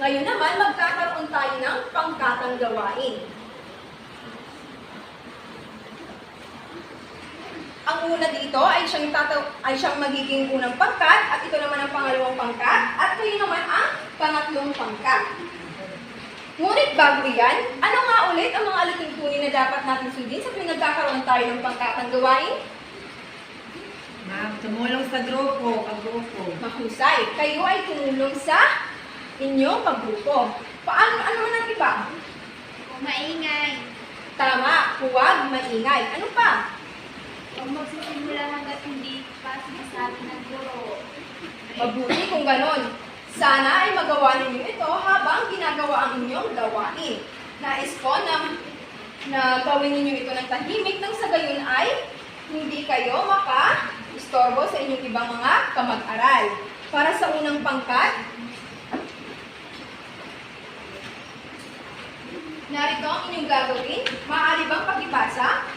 Ngayon naman, magkakaroon tayo ng pangkatang gawain. Ang una dito ay siyang magiging unang pangkat at ito naman ang pangalawang pangkat at kayo naman ang pangatlong pangkat. Ngunit bago yan, ano nga ulit ang mga alituntunin na dapat natin sundin sa tuwing nagkakaroon tayo ng pangkatang gawain? Ma'am, tumulong sa grupo, Mahusay, kayo ay tumulong sa inyong paggrupo. Ano man ang iba? Maingay. Tama, huwag maingay. Ano pa? Huwag magsisimula hanggat hindi pa sinasabi ng guro. Mabuti kung ganon. Sana ay magawa ninyo ito habang ginagawa ang inyong gawain. Nais ko na gawin ninyo ito ng tahimik nang sa gayon ay hindi kayo maka-istorbo sa inyong ibang mga kamag-aral. Para sa unang pangkat, narito ang inyong gagawin. Maaari bang pakibasa?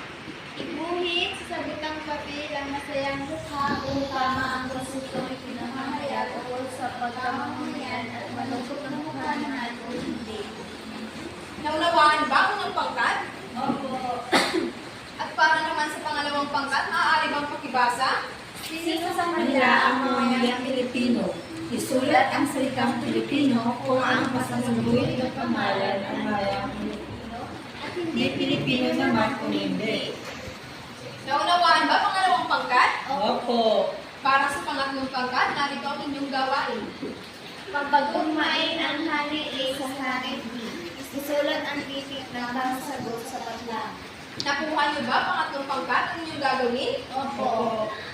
Iguhit sa sabutang papel ang masayang mukha kung tama ang konseptong ipinamahayag tungkol sa pagkamamayan at malungkot ng mukha naman o hindi. Naunawaan ba ang unang pangkat? Opo. At para naman sa pangalawang pangkat, maaari bang pakibasa? Sino sa kanila ang mamamayang Pilipino? Isulat ang salitang Pilipino kung ang pasasabuhin ng pangalan ang mayang Pilipino at hindi Pilipino naman kung hindi. Naunawaan ba pangalawang pangkat? Opo. Para sa pangatlong pangkat, narito ang inyong gawain. Pagpagugmain ang hani A sa hani B. Isulat ang titik ng tamang sagot sa patlang. Nakuha niyo ba pangatlong pangkat ang inyong gagawin? Opo.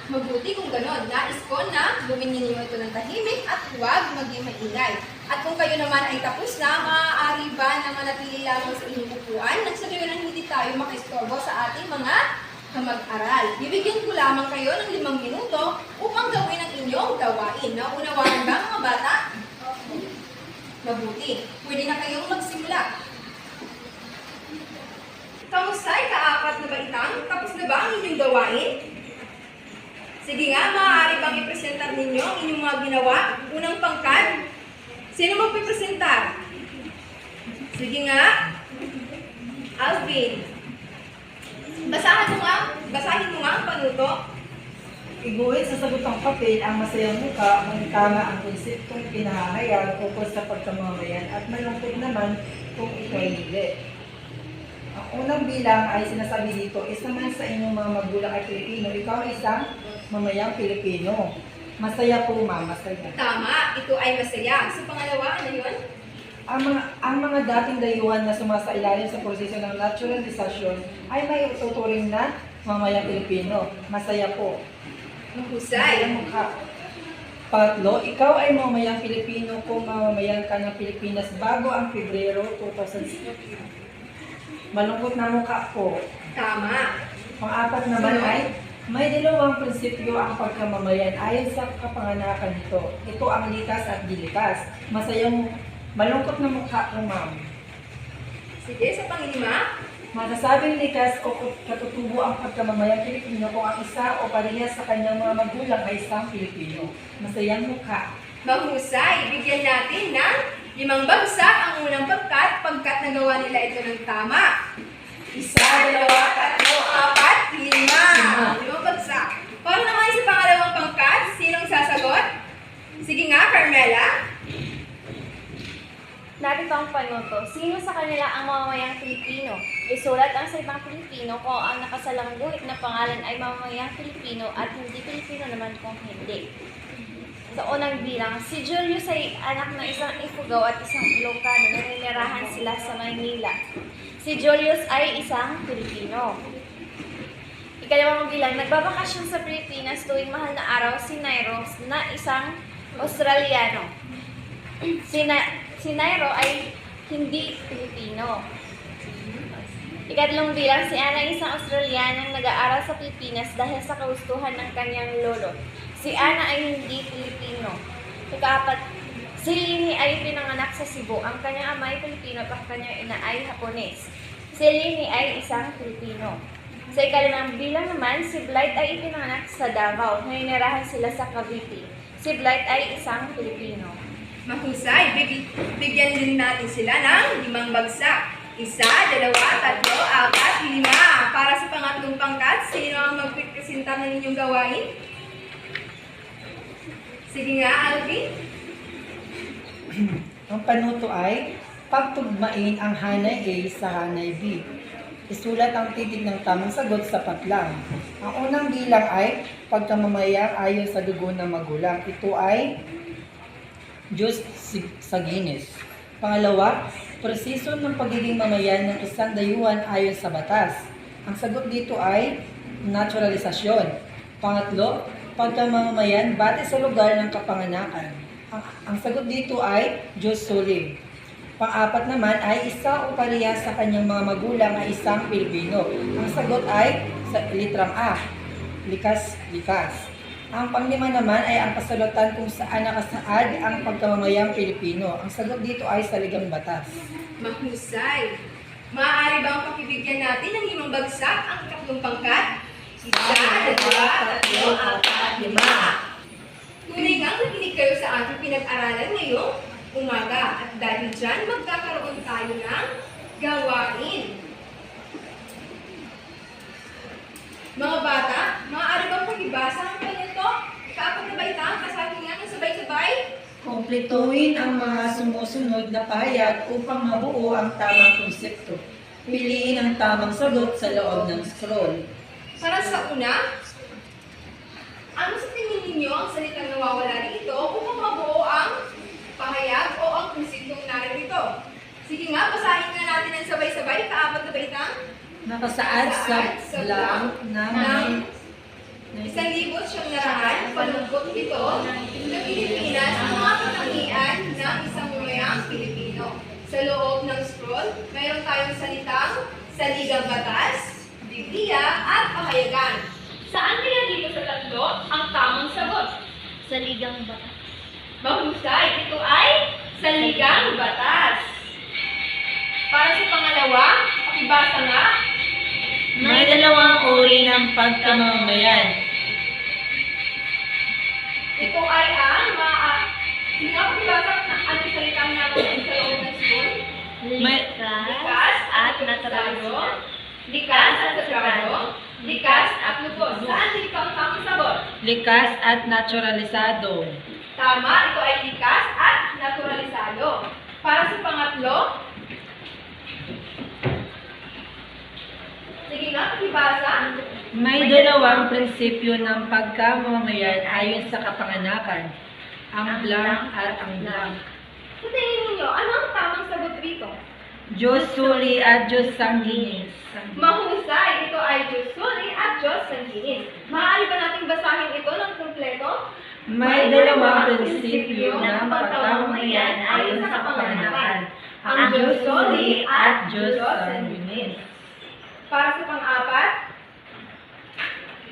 Mabuti kung ganon. Nais ko na gawin ninyo ito ng tahimik at huwag maging maingay. At kung kayo naman ay tapos na, maaari ba na manatili lamang sa inyong upuan nang sa gayon ang hindi tayo makaistorbo sa ating mga kamag-aral. Bibigyan ko lamang kayo ng 5 minuto upang gawin ang inyong gawain. Naunawaan ba mga bata? Opo. Mabuti. Pwede na kayong magsimula. Kamusa'y kaapat na baitang? Tapos na ba ang inyong gawain? Sige nga, maaari bang ipresentar ninyo ang inyong mga ginawa? Unang pangkat? Sino magpipresentar? Sige nga. Alvin. Basahin mo nga ang panuto. Iguhit sa sabutang papel ang masayang mukha kung tama ang konseptong pinahahayag tungkol sa pagkamamayan at malungkot naman kung ito ay hindi. Ang unang bilang ay sinasabi dito, isa man sa inyong mga magulang ay Pilipino, ikaw ay isang mamayang Pilipino. Masaya po, ma'am, masaya. Tama, ito ay masaya. Sa pangalawa, ano yun? Ang mga dating dayuhan na sumasailalim sa proseso ng naturalisasyon ay may ututuring na mamayang Pilipino. Masaya po. Mahusay. Masayang mukha. Pangatlo, ikaw ay mamayang Pilipino kung mamamayan ka ng Pilipinas bago ang Pebrero 2006. Malungkot na mukha po. Tama. Pang-apat naman ay may dalawang prinsipyo ang pagkamamayan ayon sa kapanganakan nito. Ito ang likas at dilikas. Malungkot na mukha po, ma'am. Sige, sa panglima. Masasabing likas o katutubo ang pagkamamayang Pilipino kung ang isa o parehas sa kanyang mga magulang ay isang Pilipino. Masayang mukha. Mahusay. Bigyan natin ng 5 bagsak ang unang pagkat nagawa nila ito ng tama. 1, 2, 3, 4, 5. 5 bagsak. Para naman sa pangalawang pangkat, sinong sasagot? Sige nga, Carmela. Narito ang panuto. Sino sa kanila ang mamamayang Pilipino? Isulat ang salitang Pilipino kung ang nakasalangguhit na pangalan ay mamamayang Pilipino at hindi Pilipino naman kung hindi. Sa unang bilang, si Julius ay anak ng isang Ifugao at isang Ilocano na ninirahan sila sa Maynila. Si Julius ay isang Pilipino. Ikalawang bilang, nagbabakasyon sa Pilipinas tuwing mahal na araw si Nairo na isang Australiano. Si Nairo ay hindi Pilipino. Ikatlong bilang, si Ana ay isang Australianang nag-aaral sa Pilipinas dahil sa kagustuhan ng kanyang lolo. Si Ana ay hindi Pilipino. Ikaapat, si Lini ay pinanganak sa Cebu. Ang kanyang ama ay Pilipino at ang kanyang ina ay Hapones. Si Lini ay isang Pilipino. Sa ikalimang bilang naman, si Blight ay ipinanganak sa Davao. Naninirahan sila sa Cavite. Si Blight ay isang Pilipino. Mahusay. Bigyan din natin sila ng 5 bagsak. 1, 2, 3, 4, 5. Para sa pangatlong pangkat, sino ang magpipresinta ng inyong gawain? Sige nga, Alvin. Ang panuto ay pagtugmain ang hanay A sa hanay B. Isulat ang titik ng tamang sagot sa patlang. Ang unang bilang ay pagkamamayang ayon sa dugo ng magulang. Ito ay Diyos sa Guinness. Pangalawa, proseso ng pagiging mamayan ng isang dayuhan ayon sa batas. Ang sagot dito ay naturalisasyon. Pangatlo, pagkamamayan batay sa lugar ng kapanganakan. Ang sagot dito ay Diyos soli. Pang-apat naman ay isa o parehas sa kanyang mga magulang ay isang Pilipino. Ang sagot ay sa litrang A, likas. Ang panglima naman ay ang kasulatan kung saan nakasaad ang pagkamamayang Pilipino. Ang sagot dito ay sa ligang batas. Mahusay. Maaari bang pakibigyan natin ng 5 bagsak ang ikatlong pangkat? 1, 2, 3, 4, 5. Tunay ngang nakinig kayo sa ating pinag-aralan ngayong umaga. At dahil dyan, magkakaroon tayo ng gawain. Mga bata, maaari bang pakibasa ang ganito? Ikaapat na baitang, kasabi nga ng sabay-sabay? Kumpletuhin ang mga sumusunod na pahayag upang mabuo ang tamang konsepto. Piliin ang tamang sagot sa loob ng scroll. Para sa una, ano sa tingin ninyo ang salitang nawawala dito upang mabuo ang pahayag o ang konseptong narito? Sige nga, basahin nga natin ang sabay-sabay, kaapat na baitang. Nakasaad sa blank ng 1,900, palungkot ito na Pilipinas ang mga katangian ng isang mamayang Pilipino. Sa loob ng scroll, mayroon tayong salitang saligang batas, Biblia, at pahayagan. Saan kaya dito sa tatlo ang tamang sagot? Saligang batas. Mahusay, ito ay saligang batas. Para sa pangalawa, pakibasa nga. May dalawang uri ng pagkamamayan. Ito ay ang pakibasa ng ano salitang naman sa loob ng scroll? Likas at naturalisado. Likas at naturalisado. Likas at lubos. Saan dito ang tamang sagot? Likas at naturalisado. Tama, ito ay likas at naturalisado. Para sa pangatlo, sige nga, pakibasa. May dalawang prinsipyo ng pagkamamayan ayon sa kapanganakan. Ang blank at ang blank. Sa tingin ninyo, ano ang tamang sagot rito? Diyos soli at Diyos sanguinis. Mahusay, ito ay Diyos soli at Diyos sanguinis. Maaari ba nating basahin ito ng kumpleto? May dalawang prinsipyo ng pagkamamayan ayon sa kapanganakan. Ang Diyos soli at Diyos sanguinis. Para sa pang-apat,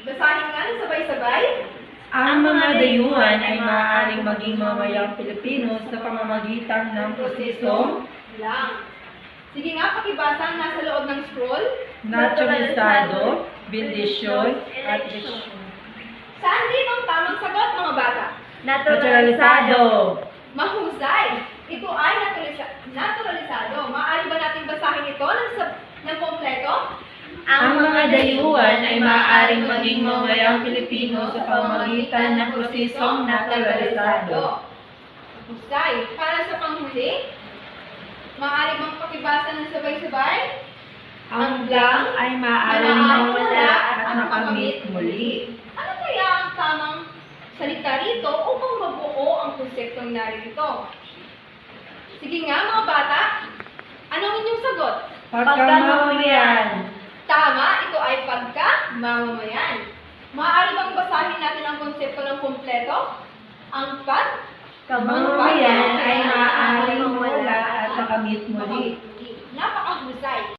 basahin nga ng sabay-sabay. Ang mga dayuhan ay maaaring maging mamayang Pilipino sa pamamagitan ng prosesong Lang. Sige nga, pakibasa ang nasa loob ng scroll. naturalisado, bendisyon, at desisyon. Saan dito ang tamang sagot, mga bata? Naturalisado. Mahusay. Ito ay naturalisado. Maaari ba natin basahin ito ng kompleto? Ang mga dayuhan ay maaaring maging mamayang Pilipino sa pamamagitan ng prosesong naturalisado. Mahusay. Para sa panghuli, maaari bang pakibasa ng sabay-sabay? Ang blank ay maaaring mawala at makamit muli. Ano kaya ang tamang salita rito upang mabuo ang konseptong narito? Sige nga, mga bata, ano ang inyong sagot? Pagkamamayan. Tama, ito ay pagka-mamamayan. Maaari bang basahin natin ang konsepto ng kompleto? Ang Kamamayan ay maaaring mawala at makamit muli. Napakahusay.